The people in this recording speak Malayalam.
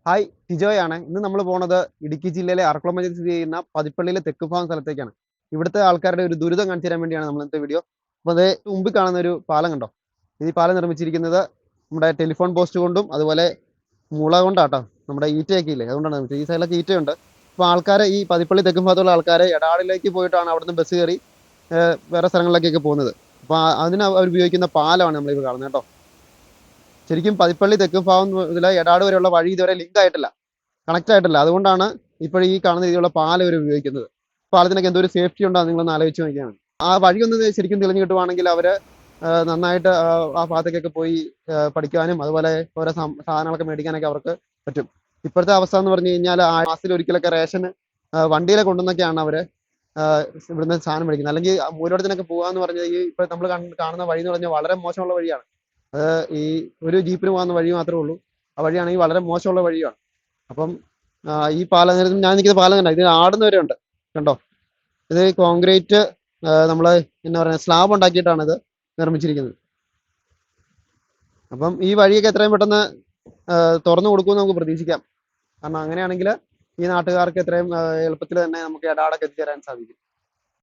ഹായ്, ടിജോയാണ്. ഇന്ന് നമ്മൾ പോണത് ഇടുക്കി ജില്ലയിലെ അറക്കുളം പഞ്ചായത്ത് സ്ഥിതി ചെയ്യുന്ന പതിപ്പള്ളിയിലെ തെക്കുഭാഗം സ്ഥലത്തേക്കാണ്. ഇവിടുത്തെ ആൾക്കാരുടെ ഒരു ദുരിതം കാണിച്ചു തരാൻ വേണ്ടിയാണ് നമ്മൾ ഇന്നത്തെ വീഡിയോ. അപ്പോൾ അത് മുമ്പിൽ കാണുന്ന ഒരു പാലം കണ്ടോ? ഈ പാലം നിർമ്മിച്ചിരിക്കുന്നത് നമ്മുടെ ടെലിഫോൺ പോസ്റ്റ് കൊണ്ടും അതുപോലെ മുള കൊണ്ടാട്ടോ. നമ്മുടെ ഈറ്റയൊക്കെ ഇല്ലേ, അതുകൊണ്ടാണ് നിർമ്മിച്ചത്. ഈ സൈഡിലൊക്കെ ഈറ്റയുണ്ട്. അപ്പോൾ ആൾക്കാരെ ഈ പതിപ്പള്ളി തെക്കും ഭാഗത്തുള്ള ആൾക്കാരെ എടാടിലേക്ക് പോയിട്ടാണ് അവിടുന്ന് ബസ് കയറി വേറെ സ്ഥലങ്ങളിലേക്കൊക്കെ പോകുന്നത്. അപ്പോൾ അതിന് അവർ ഉപയോഗിക്കുന്ന പാലമാണ് നമ്മളിപ്പോൾ കാണുന്നത് കേട്ടോ. ശരിക്കും പതിപ്പള്ളി തെക്കും ഭാഗം മുതൽ എടാട് വരെയുള്ള വഴി ഇതുവരെ ലിങ്ക് ആയിട്ടില്ല, കണക്ട് ആയിട്ടില്ല. അതുകൊണ്ടാണ് ഇപ്പോൾ ഈ കാണുന്ന രീതിയിലുള്ള പാലം ഇവർ ഉപയോഗിക്കുന്നത്. പാലത്തിനൊക്കെ എന്തോ ഒരു സേഫ്റ്റി ഉണ്ടോ നിങ്ങളൊന്ന് ആലോചിച്ച് നോക്കിയാണ്. ആ വഴി ഒന്ന് ശരിക്കും തെളിഞ്ഞു കിട്ടുവാണെങ്കിൽ അവര് നന്നായിട്ട് ആ ഭാഗത്തേക്കൊക്കെ പോയി പഠിക്കാനും അതുപോലെ ഓരോ സാധനങ്ങളൊക്കെ മേടിക്കാനൊക്കെ അവർക്ക് പറ്റും. ഇപ്പോഴത്തെ അവസ്ഥ എന്ന് പറഞ്ഞു കഴിഞ്ഞാൽ മാസത്തിൽ ഒരിക്കലൊക്കെ റേഷൻ വണ്ടിയിലെ കൊണ്ടുവന്നൊക്കെയാണ് അവര് ഇവിടുന്ന് സാധനം മേടിക്കുന്നത്. അല്ലെങ്കിൽ മൂലോടത്തിനൊക്കെ പോകാന്ന് പറഞ്ഞാൽ ഈ ഇപ്പൊ നമ്മൾ കാണുന്ന വഴി എന്ന് പറഞ്ഞാൽ വളരെ മോശമുള്ള വഴിയാണ്. അത് ഈ ഒരു ജീപ്പിന് പോകുന്ന വഴി മാത്രമേ ഉള്ളൂ. ആ വഴിയാണെങ്കിൽ വളരെ മോശമുള്ള വഴിയാണ്. അപ്പം ഈ പാലം ഞാൻ നിൽക്കുന്ന പാലം കണ്ട ഇത് ആടുന്നവരെ ഉണ്ട് കണ്ടോ. ഇത് കോൺക്രീറ്റ് നമ്മൾ എന്താ പറയുക സ്ലാബ് ഉണ്ടാക്കിയിട്ടാണ് ഇത് നിർമ്മിച്ചിരിക്കുന്നത്. അപ്പം ഈ വഴിയൊക്കെ എത്രയും പെട്ടെന്ന് തുറന്നു കൊടുക്കുമെന്ന് നമുക്ക് പ്രതീക്ഷിക്കാം. കാരണം അങ്ങനെയാണെങ്കിൽ ഈ നാട്ടുകാർക്ക് എത്രയും എളുപ്പത്തിൽ തന്നെ നമുക്ക് എടാടൊക്കെ എത്തിച്ചേരാൻ സാധിക്കും.